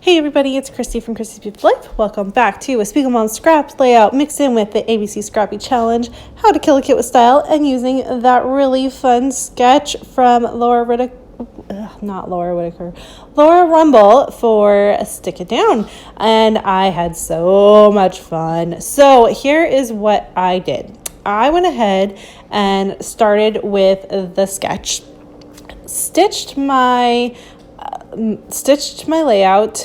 Hey everybody, it's Christy from Christy's Beautiful Life. Welcome back to a Spiegel Mom Scraps layout mixed in with the ABC Scrappy Challenge, How to Kill a Kit with Style, and using that really fun sketch from Laura Rumble for Stick It Down. And I had so much fun. So here is what I did. I went ahead and started with the sketch. Stitched my layout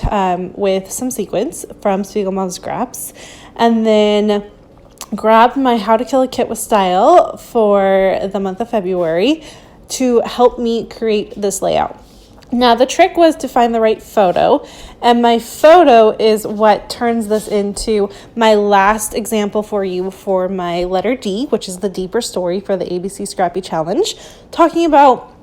with some sequins from Spiegel Mom Scraps, and then grabbed my How to Kill a Kit with Style for the month of February to help me create this layout. Now the trick was to find the right photo, and my photo is what turns this into my last example for you for my letter D, which is the deeper story for the ABC Scrappy Challenge, talking about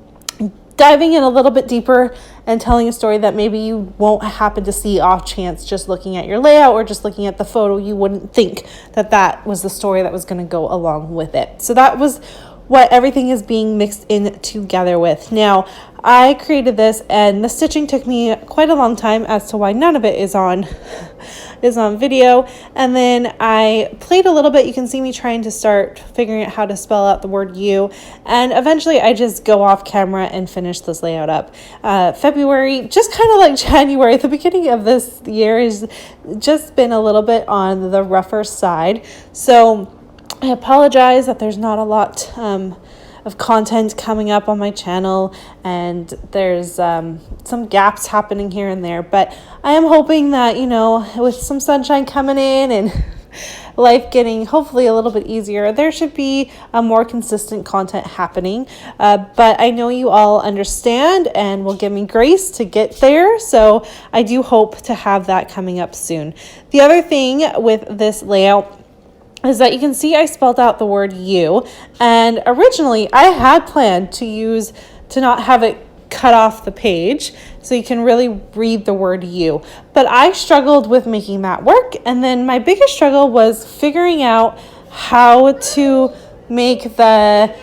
diving in a little bit deeper and telling a story that maybe you won't happen to see off chance just looking at your layout or just looking at the photo. You wouldn't think that that was the story that was going to go along with it. So that was what everything is being mixed in together with. Now, I created this, and the stitching took me quite a long time as to why none of it is on video. And then I played a little bit. You can see me trying to start figuring out how to spell out the word U. And eventually I just go off camera and finish this layout up. February, just kind of like January, the beginning of this year has just been a little bit on the rougher side. So I apologize that there's not a lot of content coming up on my channel, and there's some gaps happening here and there, but I am hoping that, with some sunshine coming in and life getting hopefully a little bit easier, there should be a more consistent content happening, but I know you all understand and will give me grace to get there, so I do hope to have that coming up soon. The other thing with this layout is that you can see I spelled out the word U, and originally I had planned to not have it cut off the page so you can really read the word U, but I struggled with making that work. And then my biggest struggle was figuring out how to make the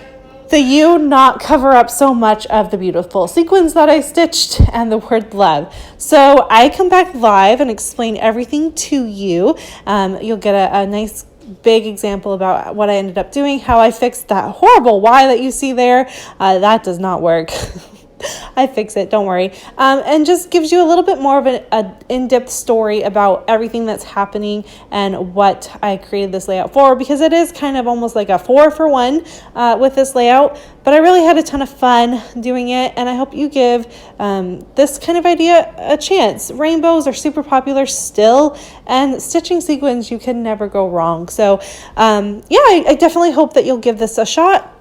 U not cover up so much of the beautiful sequins that I stitched and the word love. So I come back live and explain everything to you. You'll get a nice big example about what I ended up doing, how I fixed that horrible Y that you see there. That does not work. I fix it, don't worry. And just gives you a little bit more of an in-depth story about everything that's happening and what I created this layout for, because it is kind of almost like a 4-for-1 with this layout. But I really had a ton of fun doing it, and I hope you give this kind of idea a chance. Rainbows are super popular still, and stitching sequins, you can never go wrong. So I definitely hope that you'll give this a shot.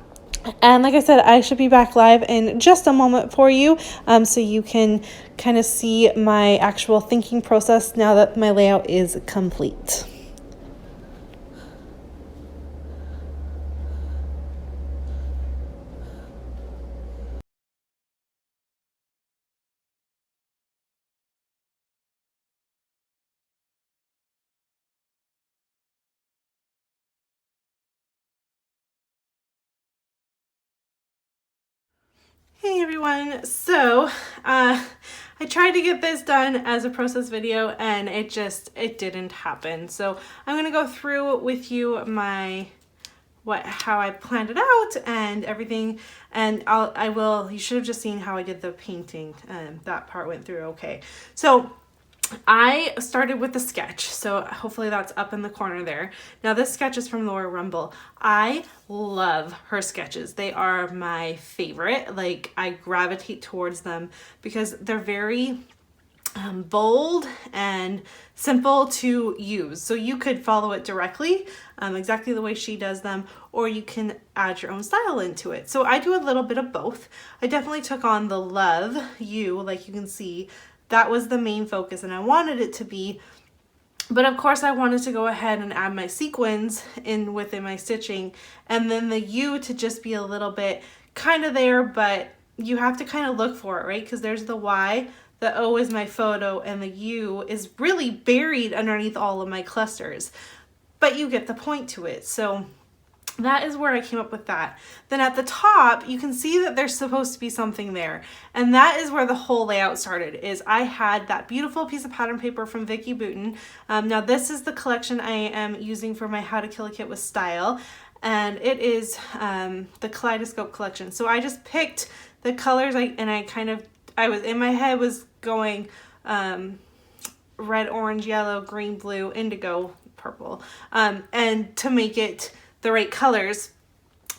And like I said, I should be back live in just a moment for you, so you can kind of see my actual thinking process now that my layout is complete. Hey everyone, so I tried to get this done as a process video, and it didn't happen. So I'm gonna go through with you how I planned it out and everything, and you should have just seen how I did the painting, and that part went through okay. So I started with the sketch, so hopefully that's up in the corner there. Now this sketch is from Laura Rumble. I love her sketches. They are my favorite. Like, I gravitate towards them because they're very bold and simple to use. So you could follow it directly, exactly the way she does them, or you can add your own style into it. So I do a little bit of both. I definitely took on the love you, like you can see. That was the main focus, and I wanted it to be, but of course I wanted to go ahead and add my sequins in within my stitching, and then the U to just be a little bit kind of there, but you have to kind of look for it, right? Because there's the Y, the O is my photo, and the U is really buried underneath all of my clusters, but you get the point to it. So that is where I came up with that. Then at the top, you can see that there's supposed to be something there. And that is where the whole layout started, is I had that beautiful piece of pattern paper from Vicki Boutin. Now this is the collection I am using for my How to Kill a Kit with Style. And it is the Kaleidoscope collection. So I just picked the colors, I was in my head was going red, orange, yellow, green, blue, indigo, purple, and to make it the right colors.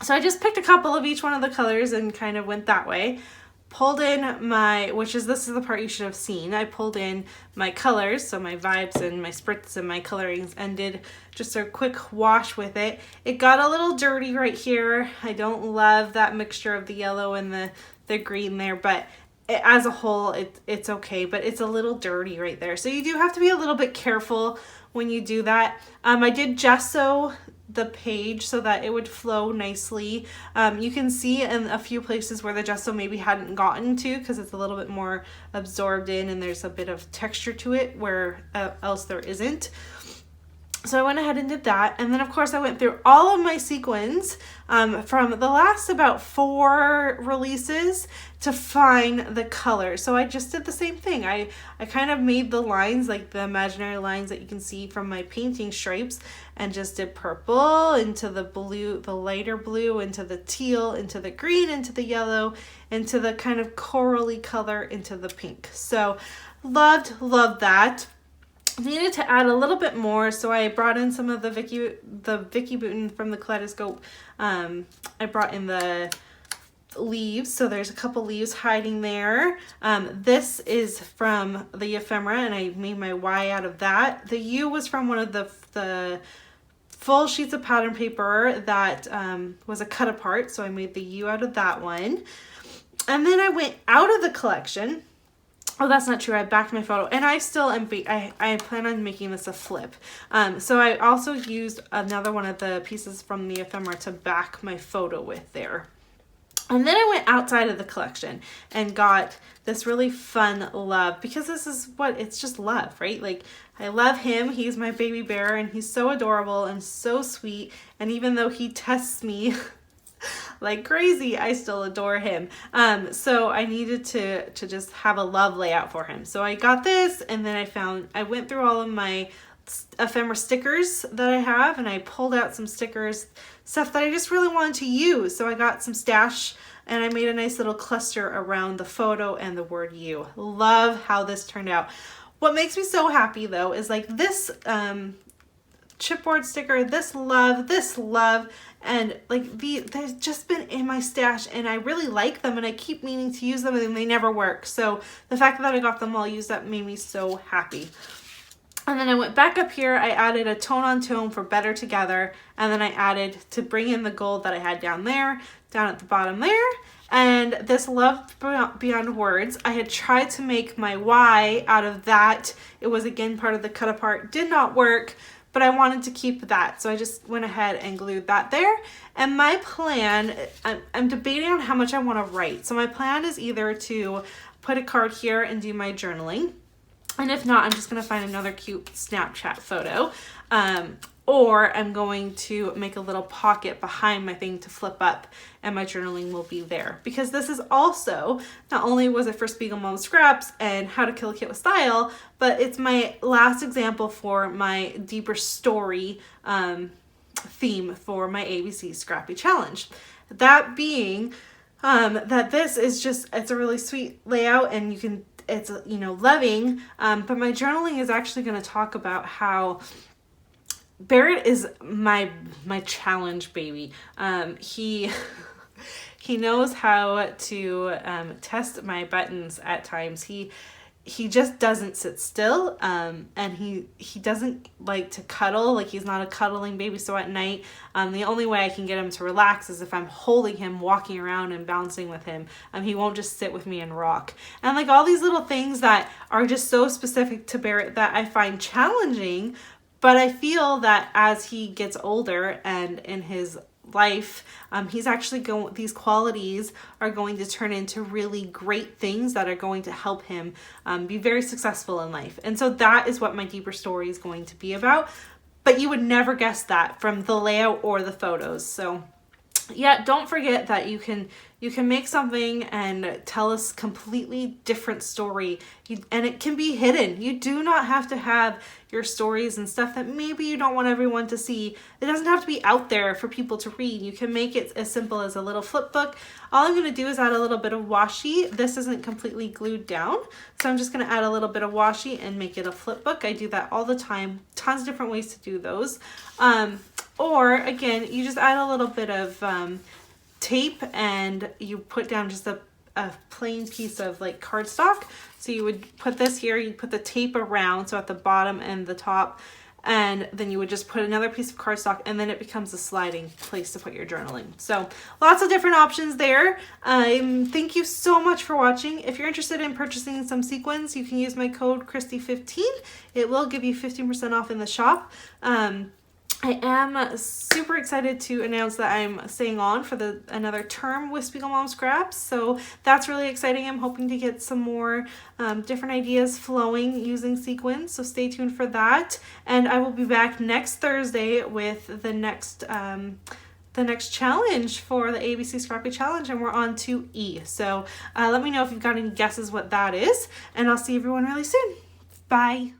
So I just picked a couple of each one of the colors and kind of went that way. Pulled in this is the part you should have seen. I pulled in my colors, so my vibes and my spritz and my colorings, and did just a quick wash with it. It got a little dirty right here. I don't love that mixture of the yellow and the green there, but as a whole, it's okay, but it's a little dirty right there. So you do have to be a little bit careful when you do that. I did gesso the page so that it would flow nicely. You can see in a few places where the gesso maybe hadn't gotten to, because it's a little bit more absorbed in and there's a bit of texture to it where else there isn't. So I went ahead and did that. And then of course I went through all of my sequins from the last about 4 releases to find the color. So I just did the same thing. I kind of made the lines, like the imaginary lines that you can see from my painting stripes, and just did purple into the blue, the lighter blue, into the teal, into the green, into the yellow, into the kind of corally color, into the pink. So loved that. Needed to add a little bit more, so I brought in some of the Vicki Boutin from the Kaleidoscope. I brought in the leaves, so there's a couple leaves hiding there. This is from the ephemera, and I made my Y out of that. The U was from one of the full sheets of pattern paper that was a cut apart, so I made the U out of that one. And then I went out of the collection. Oh, that's not true. I backed my photo, and I still am. I plan on making this a flip. So I also used another one of the pieces from the ephemera to back my photo with there. And then I went outside of the collection and got this really fun love, because this is what, it's just love, right? Like, I love him. He's my baby bear, and he's so adorable and so sweet. And even though he tests me like crazy, I still adore him. So I needed to just have a love layout for him. So I got this, and then I went through all of my ephemera stickers that I have, and I pulled out some stickers, stuff that I just really wanted to use. So I got some stash, and I made a nice little cluster around the photo and the word you. Love how this turned out. What makes me so happy though is like this chipboard sticker, this love, and like they've just been in my stash, and I really like them, and I keep meaning to use them, and they never work. So the fact that I got them all used up made me so happy. And then I went back up here, I added a tone on tone for Better Together, and then I added, to bring in the gold that I had down there, down at the bottom there, and this Love Beyond Words. I had tried to make my Y out of that. It was again part of the cut apart, did not work, but I wanted to keep that. So I just went ahead and glued that there. And my plan, I'm debating on how much I want to write. So my plan is either to put a card here and do my journaling, and if not, I'm just going to find another cute Snapchat photo. Or I'm going to make a little pocket behind my thing to flip up, and my journaling will be there. Because this is also, not only was it for Spiegel Mom Scraps and How to Kill a Kit with Style, but it's my last example for my deeper story theme for my ABC Scrappy Challenge. That being that this is just, it's a really sweet layout, and you can, it's, you know, loving, but my journaling is actually going to talk about how Barrett is my challenge baby. He knows how to test my buttons at times. He just doesn't sit still, and he doesn't like to cuddle. Like, he's not a cuddling baby. So at night, the only way I can get him to relax is if I'm holding him, walking around and bouncing with him. He won't just sit with me and rock. And like all these little things that are just so specific to Barrett that I find challenging. But I feel that as he gets older and in his life, he's actually going, these qualities are going to turn into really great things that are going to help him be very successful in life. And so that is what my deeper story is going to be about. but you would never guess that from the layout or the photos. So yeah, don't forget that you can make something and tell us completely different story, and it can be hidden. You do not have to have your stories and stuff that maybe you don't want everyone to see. It doesn't have to be out there for people to read. You can make it as simple as a little flip book. All I'm going to do is add a little bit of washi. This isn't completely glued down, so I'm just going to add a little bit of washi and make it a flip book. I do that all the time. Tons of different ways to do those. Or again, you just add a little bit of tape and you put down just a plain piece of like cardstock. So you would put this here, you put the tape around, so at the bottom and the top, and then you would just put another piece of cardstock, and then it becomes a sliding place to put your journaling. So lots of different options there. Thank you so much for watching. If you're interested in purchasing some sequins, you can use my code Christy15. It will give you 15% off in the shop. I am super excited to announce that I'm staying on for another term with Spiegel Mom Scraps, so that's really exciting. I'm hoping to get some more different ideas flowing using sequins, so stay tuned for that. And I will be back next Thursday with the next challenge for the ABC Scrappy Challenge, and we're on to E. So let me know if you've got any guesses what that is, and I'll see everyone really soon. Bye.